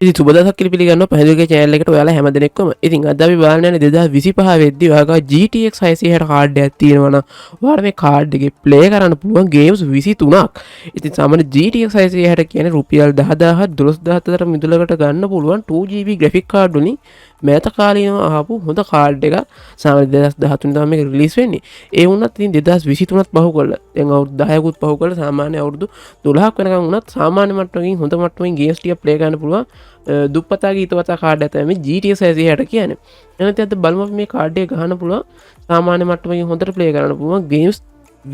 ඉතින් සුබදසක් කියලා පිළිගන්නවා පැහැදිලිගේ channel එකට ඔයාලා හැමදෙනෙක්ම. ඉතින් අද අපි බලන්න යන්නේ 2025 වෙද්දී ඔයාලා GTX 660 කාඩ් එකක් තියෙනවා නම් ඔයාලා මේ කාඩ් එකේ ප්ලේ කරන්න පුළුවන් ගේම්ස් 23ක්. ඉතින් සාමාන්‍ය GTX 660 කියන්නේ රුපියල් 10000 12000 අතර මිදුලකට ගන්න පුළුවන් 2GB graphic card වලින් මෑත කාලීනව ආපු හොඳ කාඩ් එකක්. සාමාන්‍ය 2013 තමයි මේක රිලීස් වෙන්නේ. ඒ වුණත් ඉතින් 2023ත් පහු කරලා දැන් අවුරුදු 10කුත් පහු කරලා සාමාන්‍ය අවුරුදු 12ක් වෙනකන් වුණත් සාමාන්‍ය මට්ටමකින් හොඳ මට්ටමකින් ගේම්ස් ටික ප්ලේ කරන්න පුළුවන් දුප්පතාගේ හිතවතා කාඩ් එක තමයි GTX 660 කියන්නේ. එහෙනම් අද බලමු මේ කාඩ් එක ගහන්න පුළුවන් සාමාන්‍ය මට්ටමකින් හොඳට ප්ලේ කරන්න පුළුවන් ගේම්ස්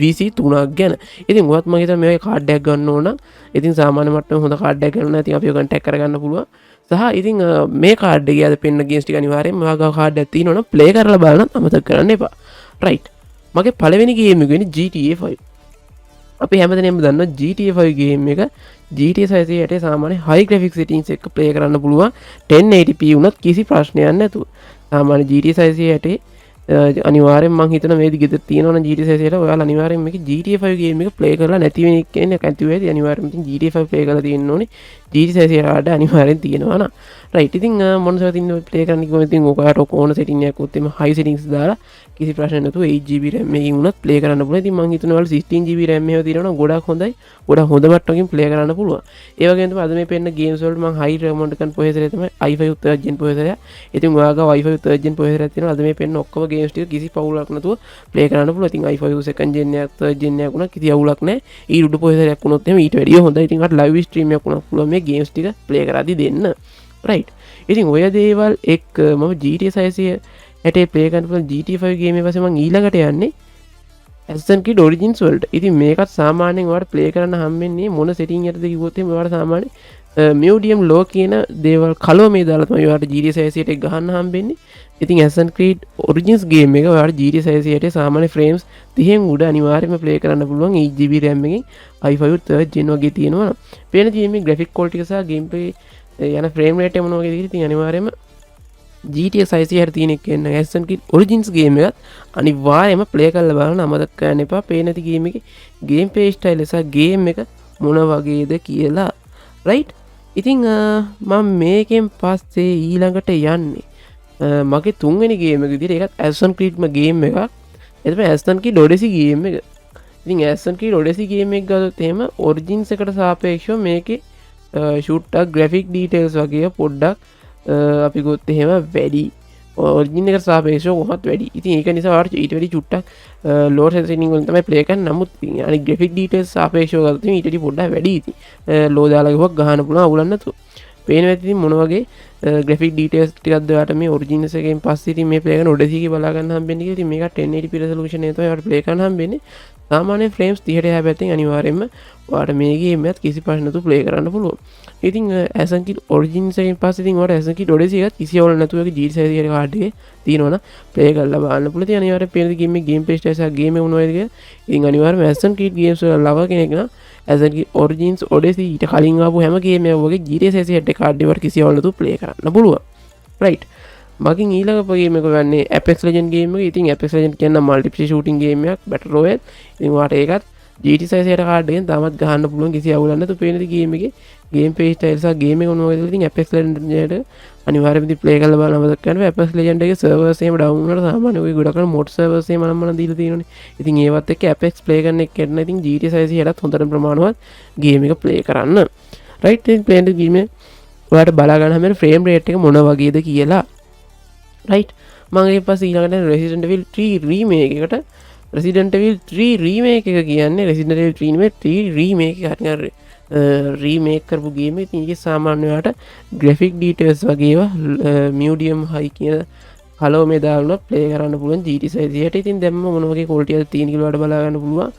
23ක් ගැන. ඉතින් ඔයත් මම හිතන්නේ මේ කාඩ් එකක් ගන්න ඕන. ඉතින් සාමාන්‍ය මට්ටමේ හොඳ කාඩ් එකක් ගන්න නම් ඉතින් අපිව කන්ටැක්ට් කරගන්න පුළුවන්. සහ ඉතින් මේ කාඩ් එකේ අද පෙන්න ගේම්ස් ටික අනිවාර්යයෙන්ම ඔයාගාව කාඩ් එකක් තියෙනවා නම් ප්ලේ කරලා බලන්න අමතක කරන්න එපා. රයිට්. මගේ පළවෙනි ගේම් එක වෙන්නේ GTA 5. අපි හැමදෙනෙම දන්නවා GTA 5 ගේම් එක GTA 660 සාමාන්‍ය high graphic settings එක ප්ලේ කරන්න පුළුවන් 1080p වුණත් කිසි ප්‍රශ්නයක් නැතුව. සාමාන්‍ය GTA 660 අනිවාර්යෙන් මම හිතන මේ දිගෙට තියෙනවනම් GTA 660 ඔයාලා අනිවාර්යෙන් මේක GTA 5 ගේම් එක ප්ලේ කරලා නැති වෙන එක කියන්නේ නැති වෙයි. අනිවාර්යෙන් ඉතින් GTA 5 ප්ලේ කරලා තියෙන්න ඕනේ. GTA 660 ආඩ අනිවාර්යෙන් තියෙනවා නා. රයිට්. ඉතින් මොන සෙටින් ප්ලේ කරන්න කිව්වොත් ඉතින් ඔයාලට ඕන සෙටින් එකක් උත් එම high settings දාලා කිසි ප්‍රශ්නයක් නැතුව 8GB RAM එකකින් උනත් ප්ලේ කරන්න පුළුවන්. ඉතින් මම හිතනවා ඔයාලා 16GB RAM එකව තියෙනවා නම් ගොඩක් හොඳයි. ගොඩක් හොඳ මට්ටමකින් ප්ලේ කරන්න පුළුවන්. ඒ වගේම තමයි අද මේ පෙන්න ගේම්ස් වලට මම high amount එකෙන් ප්‍රොසෙසරය තමයි i5 3rd gen ප්‍රොසෙසරය. ඉතින් ඔයාගේ i5 3rd gen ප්‍රොසෙසරයක් තියෙනවා. අද මේ පෙන්න ඔක්කොම ගේම්ස් ටික කිසි පවුලක් නැතුව ප්ලේ කරන්න පුළුවන්. ඉතින් i5 second gen එකක් 3rd gen එකක් උනත් කිසි අවුලක් නැහැ. ඊට උඩ ප්‍රොසෙසරයක් උනොත් එහෙම ඊට වැඩිය හොඳයි. ඉතින් අර live stream එකක් උනත් පුළුවන් මේ ගේම්ස් ටික ප්ලේ කරද්දි දෙන්න. රයිට්. ඉතින් ඔය දේවල් එක්ක මම GTA 660 ප්ලේ කරන්න පුළුවන් GTA 5 ගේම් එක පස්සේ මම ඊළඟට යන්නේ Assassin's Creed Origins වලට. ඉතින් මේකත් සාමාන්‍යයෙන් ඔයාලට ප්ලේ කරන්න හම්බෙන්නේ මොන සෙටින් යටද කිව්වොත් එහෙනම් ඔයාලට සාමාන්‍ය medium low කියන දේවල් කලව මේ දාලා තමයි ඔයාලට GTA 660 එක ගහන්න හම්බෙන්නේ. ඉතින් Assassin's Creed Origins ගේම් එක ඔයාලට GTA 660 සාමාන්‍ය frames 30න් උඩ අනිවාර්යයෙන්ම ප්ලේ කරන්න පුළුවන් 8GB RAM එකකින් i5 3rd gen වගේ තියෙනවා. පේන තියෙන්නේ graphic quality එක සහ gameplay යන frame rate එක මොන වගේ දෙයක් ඉතින් අනිවාර්යයෙන්ම GTA 660 තියෙන එක කියන Assassin's Creed Origins ගේම් එකත් අනිවාර්යයෙන්ම ප්ලේ කරලා බලන්න අමතක කරන්න එපා. පේන නැති ගේම් එකේ ගේම් ප්ලේ ස්ටයිල් සහ ගේම් එක මොන වගේද කියලා. රයිට්. ඉතින් මම මේකෙන් පස්සේ ඊළඟට යන්නේ මගේ තුන්වෙනි ගේම් එක විදිහට ඒකත් Assassin's Creed ගේම් එකක්. ඒ තමයි Assassin's Creed Odyssey ගේම් එක. ඉතින් Assassin's Creed Odyssey ගේම් එක ගත්තොත් එහෙම Origins එකට සාපේක්ෂව මේකේ ෂූට් එක graphic details වගේ පොඩ්ඩක් අපි ගොත් එහෙම වැඩි ඔරිජිනල් එකට සාපේක්ෂව කොහොමත් වැඩි. ඉතින් ඒක නිසා ඔයාලට ඊට වැඩි චුට්ටක් lower setting වලින් තමයි play කරන්න. නමුත් අනිත් graphic details සාපේක්ෂව ගත්තොත් ඊට වැඩි පොඩ්ඩක් වැඩි. ඉතින් low දාලා ගිහුවක් ගහන්න පුළුවන් අවුලක් නැතුව. පේනවා ඉතින් මොන වගේ graphic details ටිකක්ද ඔයාලට මේ ඔරිජිනල්ස් එකෙන් පස්සේ ඉතින් මේ play කරන Odyssey එක බලා ගන්න හම්බෙන්නේ. ඉතින් මේක 1080p resolution එකේ තමයි ඔයාලට play කරන්න හම්බෙන්නේ. සාමාන්‍ය frames 30ට එහා පැත්තෙන් අනිවාර්යයෙන්ම ඔයාලට මේ ගේම් එකත් කිසි ප්‍රශ්න නැතුව play කරන්න පුළුවන්. ඉතින් Assassin's Creed Origins එකෙන් පස්සේ ඉතින් ඔයාලට Assassin's Creed Odyssey එකත් කිසි අවුලක් නැතුව GTA 660 කාඩ් එකේ තියෙනවනම් play කරලා බලන්න පුළුවන්. ඉතින් අනිවාර්යයෙන් පේන ගේම් එකේ gameplay style සහ ගේම් එක මොනවද කියලා. ඉතින් අනිවාර්යයෙන්ම Assassin's Creed games වල ලව කෙනෙක් නම් Assassin's Creed Origins Odyssey ඊට කලින් ආපු හැම ගේම් එකම වගේ GTA 660 කාඩ් එකේ කිසි අවුලක් නැතුව play කරන්න පුළුවන්. right. මගින් ඊළඟ ගේම් එක ගන්නේ Apex Legends ගේම් එක. ඉතින් Apex Legends කියන්නේ multiplayer shooting game එකක් battle royale. ඉතින් ඔයාලට ඒකත් GTA 660 කාඩ් එකෙන් තාමත් ගහන්න පුළුවන් කිසි අවුලක් නැතුව පේන ගේම් එකේ ගේම් ප්ලේ ස්ටයිල් සහ ගේම් එක මොනවද කියලා. ඉතින් Apex Legends එකට අනිවාර්යයෙන්ම ඉතින් ප්ලේ කරලා බලන්න අමතක කරන්න. Apex Legends එකේ සර්වර්ස් එහෙම ඩවුන් වුණාට සාමාන්‍ය ඔය ගොඩක් කරන මොඩ් සර්වර්ස් එහෙම නම් දීලා තියෙනවනේ. ඉතින් ඒවත් එක්ක Apex ප්ලේ කරන එක කරන ඉතින් GTA 660ත් හොඳට ප්‍රමාණවත් ගේම් එක ප්ලේ කරන්න. right. ඉතින් ප්ලේ කරන ගේම් එක ඔයාලට බලා ගන්න හැම ෆ්‍රේම් රේට් එක මොන වගේද කියලා. right. මම ඊට පස්සේ ඊළඟට Resident Evil 3 remake එකට Resident Evil 3 remake එක කියන්නේ Resident Evil 3 remake එක හරියට remake කරපු ගේම් එක. ඉතින් ඒකේ සාමාන්‍ය ඔයාලට graphic details වගේ ඒවා medium high කියන කලව මේ දාලා play කරන්න පුළුවන් GTA 660. ඉතින් දැම්ම මොන වගේ quality එකද තියෙන කියලා ඔයාලට බලා ගන්න පුළුවන්.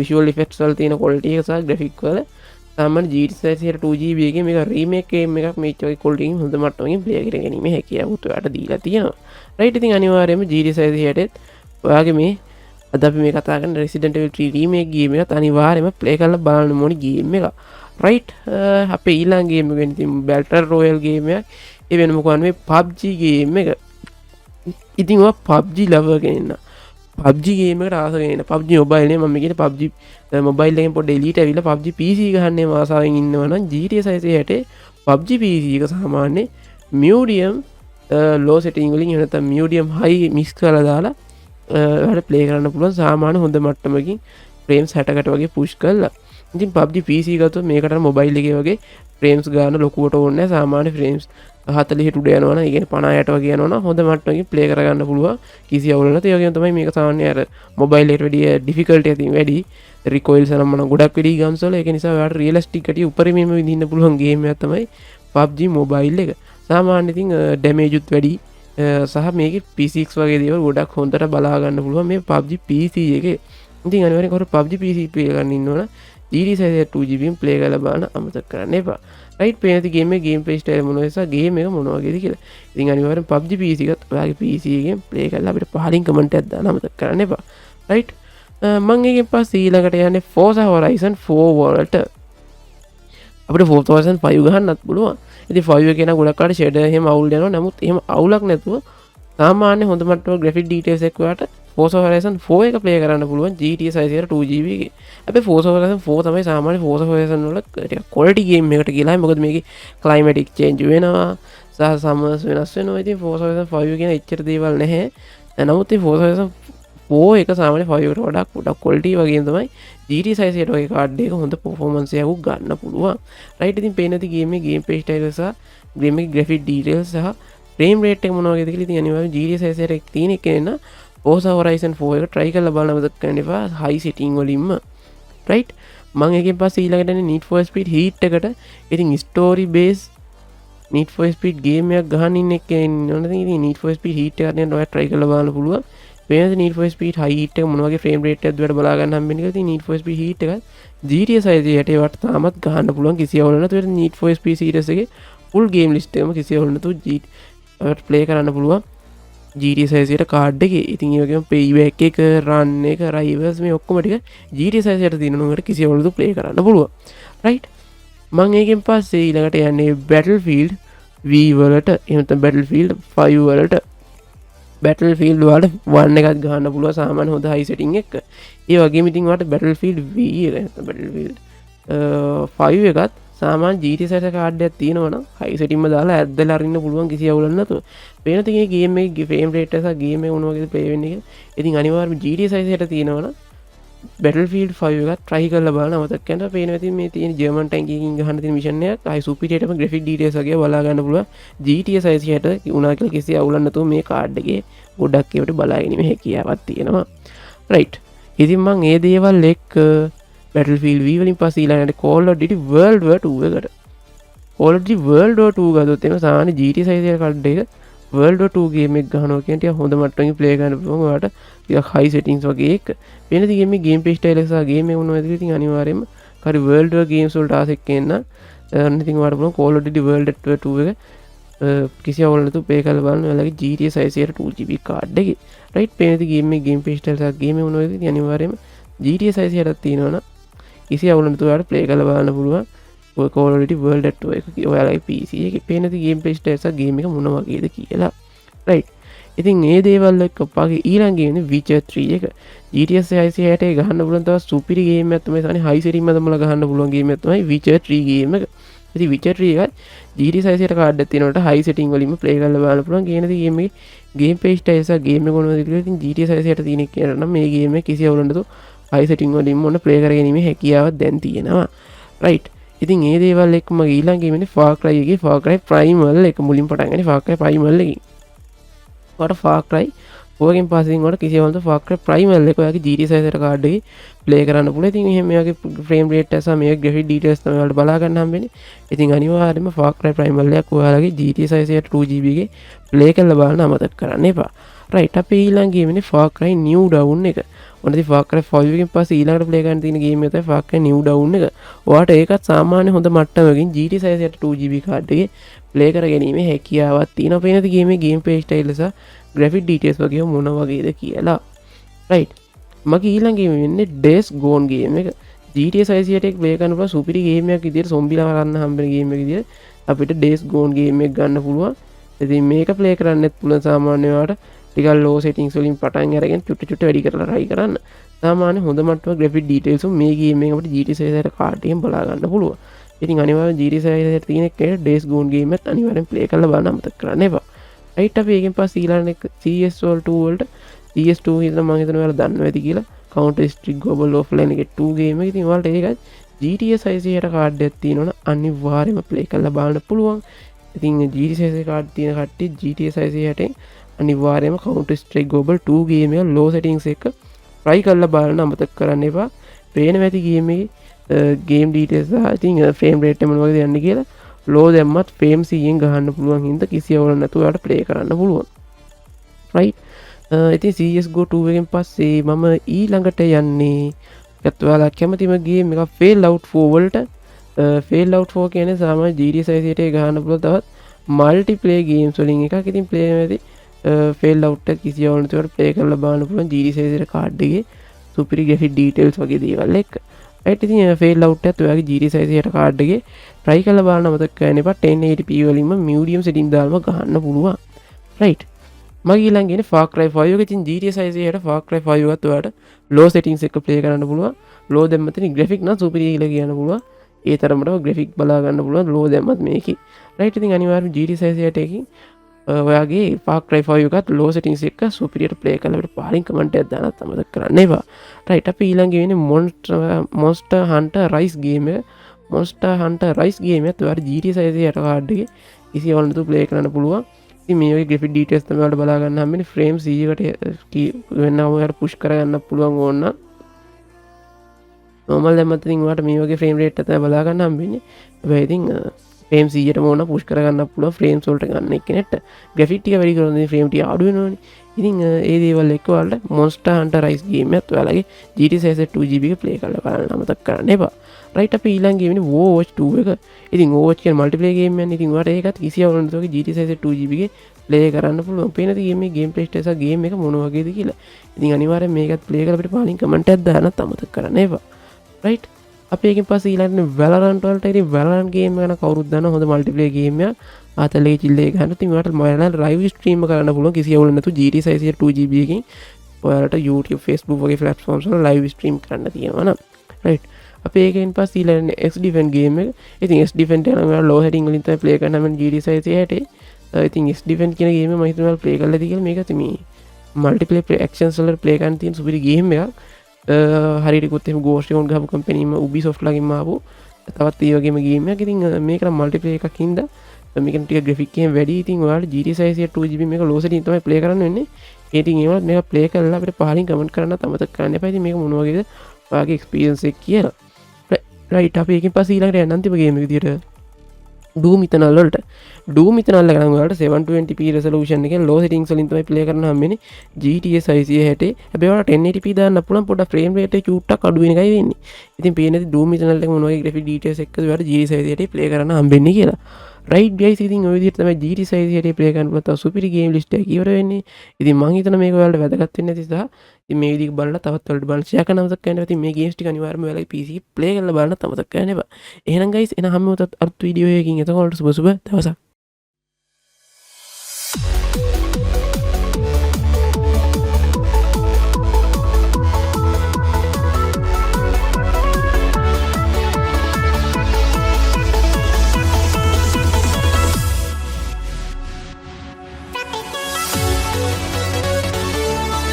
visual effects වල තියෙන quality එක සහ graphic වල සාමාන්‍ය GTA 660 2GB එකේ මේක remake game එකක් මේ වගේ quality එකකින් හොඳ මට්ටමකින් play කරගෙන ගැනීමේ හැකියාවත් ඔයාලට දීලා තියෙනවා. right. ඉතින් අනිවාර්යයෙන්ම GTA 660ත් ඔයාගේ මේ අද අපි මේ කතා කරන Resident Evil 3 remake ගේම් එකත් අනිවාර්යයෙන්ම ප්ලේ කරලා බලන්න ඕනි ගේම් එක. right. අපේ ඊළඟ ගේම් එක වෙන ඉතින් Battle Royale ගේම් එකක්. ඒ වෙන මොකක්ද මේ PUBG ගේම් එක. ඉතින් ඔයා PUBG lover කෙනෙක්. PUBG ගේම් එකට ආස කෙනෙක්. PUBG mobile නේ මම කියන්නේ PUBG mobile එකෙන් පොඩ්ඩ එලියට ඇවිල්ලා PUBG PC ගහන්නේ ආසාවෙන් ඉන්නවා නම් GTA 660 PUBG PC එක සාමාන්‍ය medium low setting වලින් එහෙම නැත්නම් medium high mix කරලා දාලා ඔයාලට play කරන්න පුළුවන් සාමාන්‍ය හොඳ මට්ටමකින් frames 60කට වගේ push කරලා. ඉතින් PUBG PC ගත්තොත් මේකට mobile එකේ වගේ frames ගන්න ලොකුවට ඕනේ නැහැ. සාමාන්‍ය frames 40ට උඩ යනවනම් ඒ කියන්නේ 50ට වගේ යනවනම් හොඳ මට්ටමකින් play කරගන්න පුළුවන්. කිසි අවුලක් නැත. ඒ වගේම තමයි මේක සාමාන්‍ය අර mobile එකට වැඩිය difficulty එකකින් වැඩි recoils නම් ගොඩක් වැඩි games වල. ඒක නිසා ඔයාලට realistic ගතිය උපරිමයෙන්ම විඳින්න පුළුවන් game එකක් තමයි PUBG mobile එක. සාමාන්‍ය ඉතින් damage උත් වැඩි සහ මේකේ P6 වගේ දේවල් ගොඩක් හොඳට බලා ගන්න පුළුවන් මේ PUBG PC එකේ. ඉතින් අනිවාර්යෙන් කොට PUBG PC play කරන්න ඉන්නවනම් GT6 2GB play කරලා බලන්න අමතක කරන්න එපා. රයිට් පේනති ගේම් එකේ gameplay style මොනවා නිසා ගේම් එක මොන වගේද කියලා. ඉතින් අනිවාර්යෙන් PUBG PC එකත් ඔයාගේ PC එකෙන් play කරලා අපිට පහලින් comment එකක් දාන්න අමතක කරන්න එපා. රයිට් මම එකෙන් පස්සේ ඊළඟට යන්නේ Forza Horizon 4 වලට. අපිට 4005 ගහන්නත් පුළුවන්. ඉතින් 5 එක නම් ගොඩක් කාට shader එහෙම අවුල් යනවා. නමුත් එහෙම අවුලක් නැතුව සාමාන්‍ය හොඳ මට්ටමක graphic details එක්ක ඔයාලට Forza Horizon 4 එක play කරන්න පුළුවන් GTA 602GB එකේ. හැබැයි Forza Horizon 4 තමයි සාමාන්‍ය Forza Horizon වල ටික quality game එකකට කියලා. මොකද මේකේ climatic change වෙනවා සහ summers වෙනස් වෙනවා. ඉතින් Forza Horizon 5 කියන එච්චර දේවල් නැහැ. නමුත් මේ Forza Horizon 4 එක සාමාන්‍ය 5 එකට වඩා ගොඩක් quality වගේම තමයි GTA 6 වගේ කාඩ් එක හොඳ performance එකක් ගන්න පුළුවන්. right ඉතින් පේන නැති game එකේ gameplay style සහ game එකේ graphic details සහ frame rate එක මොනවා වගේද කියලා ඉතින් අනිවාර්යයෙන් GTA 6 එකේ තියෙන එක නේ Forza Horizon 4 එක try කරලා බලන්න මතක කරන්න එපා high setting වලින්ම. right මම එකෙන් පස්සේ ඊළඟට යන්නේ Need for Speed Heat එකට. ඉතින් story base Need for Speed game එකක් ගහන්න ඉන්න එක ඉන්නවනේ. ඉතින් Need for Speed Heat එකක් දැන් ඔයාලා try කරලා බලන්න පුළුවන්. වෙනද Need for Speed High Heat එක මොන වගේ frame rate එකක්ද ඔයාලට බලා ගන්න හම්බෙන්නේ කියලා. ඉතින් Need for Speed Heat එක GTA 6 යට වට තාමත් ගහන්න පුළුවන් කිසි අවුලක් නැතුව. Need for Speed series එකේ full game list එකම කිසි අවුලක් නැතුව ඔයාලට play කරන්න පුළුවන් GTA 6 යට කාඩ් එකේ. ඉතින් ඒ වගේම payback එක run එක rivals මේ ඔක්කොම ටික GTA 6 යට තියෙන උනකට කිසි අවුලක් නැතුව play කරන්න පුළුවන්. right මම ඒකෙන් පස්සේ ඊළඟට යන්නේ Battlefield V වලට. එහෙම නැත්නම් Battlefield 5 වලට. Battlefield වලට 1 එකක් ගහන්න පුළුවන් සාමාන්‍ය හොඳ high setting එක. ඒ වගේම ඉතින් ඔයාලට Battlefield V එක නැත්නම් Battlefield 5 එකත් සාමාන්‍ය GTA 6 කාඩ් එකක් තියෙනවා නම් high setting එක දාලා ඇද්දලා අරින්න පුළුවන් කිසි අවුලක් නැතුව. වෙන තිගේ game එකේ frame rate එක සහ game එක මොන වගේද play වෙන්නේ කියලා. ඉතින් අනිවාර්යයෙන්ම GTA 6 යට තියෙනවා නම් Battlefield 5 එකත් try කරලා බලන්න අමතක කරන්න. පේනවා ඉතින් මේ තියෙන German tank එකකින් ගහන්න තියෙන mission එකක් high superior එකම graphic details වගේ බලා ගන්න පුළුවන්. GTA 6 යට උනා කියලා කිසි අවුලක් නැතුව මේ කාඩ් එකේ ගොඩක් ඒවට බලා ගැනීම හැකියාවක් තියෙනවා. right ඉතින් මම මේ දේවල් එක්ක Battlefield V වලින් පස්සේ ඊළඟට Call of Duty World War 2 එකට. Call of Duty World War 2 ගත්තොත් එimhe සාමාන්‍ය GTA 6 කාඩ් එක World War 2 game එක ගහනවා කියන ටික හොඳ මට්ටමකින් play කරන්න පුළුවන්. ඔයාලට ටිකක් high settings වගේ එක. වෙනදී game එකේ gameplay style එක සහ game එක මොනවද කියලා ඉතින් අනිවාර්යයෙන්ම හරි World War games වලට ආසෙක් වෙන්න. ඉතින් ඔයාලට පුළුවන් Call of Duty World War 2 එක කිසි අවුලක් නැතුව play කරලා බලන්න ඔයාලගේ GTA 6 2GB කාඩ් එකේ. right පේනදී game එකේ gameplay style සහ game එක මොනවද කියලා අනිවාර්යයෙන්ම GTA 6 එකක් තියෙනවනම් කිසි අවුලක් නැතුව ඔයාලට play කරලා බලන්න පුළුවන්. ඔය Call of Duty World War 2 එක ඔයාලගේ PC එකේ පේනදී gameplay style සහ game එක මොන වගේද කියලා. right ඉතින් මේ දේවල් එක්ක ඔයාගේ ඊළඟ game එක Witcher 3 එක. GTA 6 යට ගහන්න පුළුවන් තවත් සුපිරි game එකක් තමයි සාමාන්‍ය high setting එකම ගහන්න පුළුවන් game එකක් තමයි Witcher 3 game එක. ඉතින් Witcher 3 එකත් GTA 6 යට කාඩ් එකක් තියෙනකොට high setting වලින්ම play කරලා බලන්න පුළුවන්. කියනදී game එකේ gameplay style සහ game එක මොනවද කියලා ඉතින් GTA 6 යට තියෙන එක කියනවා නම් මේ game එක කිසි අවුලක් නැතුව high setting වලින්ම මොන play කරගැනීමේ හැකියාවක් දැන් තියෙනවා. right ඉතින් මේ දේවල් එක්ක මගේ ඊළඟ game එක Far Cry එකේ Far Cry Primal එක මුලින් පටන් ගන්නේ Far Cry Primal එකකින්. ඔයාලට Far Cry ඔයගෙන් පස්සේ ඔයාලට කිසි අවුලක් Far Cry Primal එක ඔයාගේ GTA 6 යට කාඩ් එකේ play කරන්න පුළුවන්. ඉතින් එහෙම මේ වගේ frame rate එක සහ මේ graphic details තමයි ඔයාලට බලා ගන්න හම්බෙන්නේ. ඉතින් අනිවාර්යයෙන්ම Far Cry Primal එකක් ඔයාලගේ GTA 6 යට 2GB එකේ play කරලා බලන්න අමතක කරන්න එපා. right අපි ඊළඟ game එකේ Far Cry New Dawn එක. ඔන්නදී Far Cry 5 එකෙන් පස්සේ ඊළඟට play කරන්න තියෙන game එක තමයි Far Cry New Dawn එක. ඔයාලට ඒකත් සාමාන්‍ය හොඳ මට්ටමකින් GTA 6 යට 2GB කාඩ් එකේ play කරගැනීමේ හැකියාවක් තියෙනවා. පේනද game එකේ gameplay style සහ graphic details වගේ මොන වගේද කියලා. right මගේ ඊළඟ game වෙන්නේ Days Gone game එක. GTA 6 යට play කරන්න පුළුවන් සුපිරි game එකක් විදියට සොම්බිලා කරන්න හම්බෙන game එකක් විදියට අපිට Days Gone game එක ගන්න පුළුවන්. ඉතින් මේක play කරන්නත් පුළුවන් සාමාන්‍ය ඔයාලට ටිකක් low settings වලින් පටන් අරගෙන චුට්ට වැඩි කරලා try කරන්න. සාමාන්‍ය හොඳ මට්ටමක graphic details මේ game එකෙන් අපිට GTA 6 යට කාඩ් එකෙන් බලා ගන්න පුළුවන්. ඉතින් අනිවාර්යෙන් GT 6 එකට තියෙන එක Days Gone game එකත් අනිවාර්යෙන් play කරලා බලන්න අමතක කරන්න එපා. රයිට් අපි ඒකෙන් පස්සේ ඊළඟ එක CS2 වලට CS2 හිතලා මම හිතනවා ඔයාලා දන්නවා ඇති කියලා Counter Strike Global Offline එකේ 2 game එක. ඉතින් ඔයාලට ඒකත් GTA 660 කාඩ් එකක් තියෙනවනම් අනිවාර්යයෙන්ම play කරලා බලන්න පුළුවන්. ඉතින් GTA 660 කාඩ් තියෙන කට්ටිය GTA 660 අනිවාර්යයෙන්ම Counter Strike Global 2 game එක low settings එක try කරලා බලන්න අමතක කරන්න එපා. පේනවා ඇති game එකේ game details සහ ඉතින් frame rate එක මොනවද යන්නේ කියලා low දැම්මත් frame 100ෙන් ගහන්න පුළුවන් හින්දා කිසි අවුලක් නැතුව ඔයාලට play කරන්න පුළුවන්. right ඉතින් CSGO 2 එකෙන් පස්සේ මම ඊළඟට යන්නේ ඒත් ඔයාලා කැමතිම game එක Fail Out 4 වලට. Fail Out 4 කියන්නේ සාමාන්‍ය GTA 660 එක ගහන්න පුළුවන් තවත් multiplayer games වලින් එකක්. ඉතින් play වෙද්දී Fail Out එක කිසි අවුලක් නැතුව play කරලා බලන්න පුළුවන් GTA 660 කාඩ් එකේ superior graphic details වගේ දේවල් එක්ක. right ඉතින් Fail Out එකත් ඔයාගේ GTA 660 කාඩ් එකේ try කරලා බලන්න අමතක කරන්න එපා. 1080p වලින්ම medium setting දාලා ගහන්න පුළුවන්. right මගේ ඊළඟ ඉන්නේ Far Cry 5 එක. ඉතින් GTA 660 Far Cry 5 එකත් ඔයාලට low settings එක play කරන්න පුළුවන්. low දැම්මත් ඉතින් graphic නම් superior කියලා කියන්න පුළුවන්. ඒ තරමටම graphic බලා ගන්න පුළුවන් low දැම්මත් මේකේ. right ඉතින් අනිවාර්යයෙන් GTA 660 එකකින් ඔයාගේ Far Cry 5 එකත් low settings එක superior play කරලා අපිට පාලින් comment එකක් දාන්නත් අමතක කරන්න එපා. right අපි ඊළඟ වෙන්නේ Monster Hunter Rise game එක. Monster Hunter Rise game එකත් ඔයාලා GTA 660 කාඩ් එකේ කිසි අවුලක් නැතුව play කරන්න පුළුවන්. ඉතින් මේ වගේ graphic details තමයි ඔයාලට බලා ගන්න හම්බෙන්නේ. frame 100කට වෙනම ඔයාලට push කරගන්න පුළුවන් ඕන නම් normal දැම්මත් ඉතින් ඔයාලට මේ වගේ frame rate එක තමයි බලා ගන්න හම්බෙන්නේ. හැබැයි ඉතින් frame 100ට ඕන push කරගන්න පුළුවන් frames වලට ගන්න එක්කෙනෙක්ට graphic ටික වැඩි කරනවා frame ටික අඩු වෙනවනේ. ඉතින් ඒ දේවල් එක්ක ඔයාලට Monster Hunter Rise game එකත් ඔයාලගේ GTA 660 2GB එක play කරලා බලන්න අමතක කරන්න එපා. right අපි ඊළඟ game ඉන්නේ Overwatch 2 එක. ඉතින් Overwatch කියන්නේ multiplayer game එකක්. ඉතින් ඔයාලට ඒකත් කිසි අවුලක් නැතුව GTA 660 2GB එකේ play කරන්න පුළුවන්. පේන දී මේ game play stage එක game එක මොන වගේද කියලා. ඉතින් අනිවාර්යෙන් මේකත් play කරලා අපිට පාලින් comment එකක් දාන්නත් අමතක කරන්න එපා. right අපි ඒකෙන් පස්සේ ඊළඟට Valorant වලට ඉතින් Valorant game එක ගැන කවුරුත් දන්න හොඳ multiplayer game එකක්. ආතලේ චිල්ලේ ගන්න. ඉතින් ඔයාලට Valorant live stream කරන්න පුළුවන් කිසි අවුලක් නැතුව GTA 660 2GB එකකින් ඔයාලට YouTube Facebook වගේ platforms වල live stream කරන්න තියෙනවා නේද. right අපි ඒකෙන් පස්සේ ඊළඟට X-Defend game එක. ඉතින් X-Defend එක නම් low setting වලින් තමයි play කරන්න නම් GTA 660. ඉතින් X-Defend කියන game එක මම හිතනවා play කරලා තියෙන්නේ කියලා. මේක ඉතින් මේ multiplayer actions වල play කරන්න තියෙන සුපිරි game එකක්. හරියටකුත් එහෙම Ghost Recon ගහපු company එකම Ubisoft ලගින්ම ආපු තවත් ඒ වගේම game එකක්. ඉතින් මේක නම් multiplayer එකක් හින්දා මේකට ටික graphic එකෙන් වැඩි. ඉතින් ඔයාලට GTA 660 2GB මේක low setting තමයි play කරන්න වෙන්නේ. ඉතින් ඒ වුණත් මේක play කරලා අපිට පහලින් comment කරන්නත් අමතක කරන්න එපා. ඉතින් මේක මොන වගේද ඔයාගේ experience එක කියලා. right අපි ඒකෙන් පස්සේ ඊළඟට යන්න අන්තිම game එක විදියට Doom Eternal වලට. Doom Eternal එක නම් ඔයාලට 720p resolution එකෙන් low settings වලින් තමයි play කරන්න හම්බෙන්නේ GTA 660. හැබැයි ඔයාලට 1080p දාන්න පුළුවන්. පොඩ්ඩක් frame rate එක චූට්ටක් අඩු වෙන එකයි වෙන්නේ. ඉතින් පේන්නේ Doom Eternal එක මොන වගේ graphic details එක්කද ඔයාලට GTA 660 play කරන්න හම්බෙන්නේ කියලා. right guys ඉතින් ඔය විදිහට තමයි GTA 660 play කරන්න පුළුවන්. තව superior game list එකක් ඉවර වෙන්නේ. ඉතින් මම හිතනවා මේක ඔයාලට වැදගත් වෙන්න ඇති සහ ඉතින් මේ විදිහට බලලා තවත් වලට බලන්න share කරන්න අමතක කරන්න. ඉතින් මේ games ටික අනිවාර්යයෙන්ම ඔයාලගේ PC play කරලා බලන්න අමතක කරන්න එපා. එහෙනම් guys එන හැමෝටත් අලුත් වීඩියෝ එකකින් එතකොට සුබ දවසක්.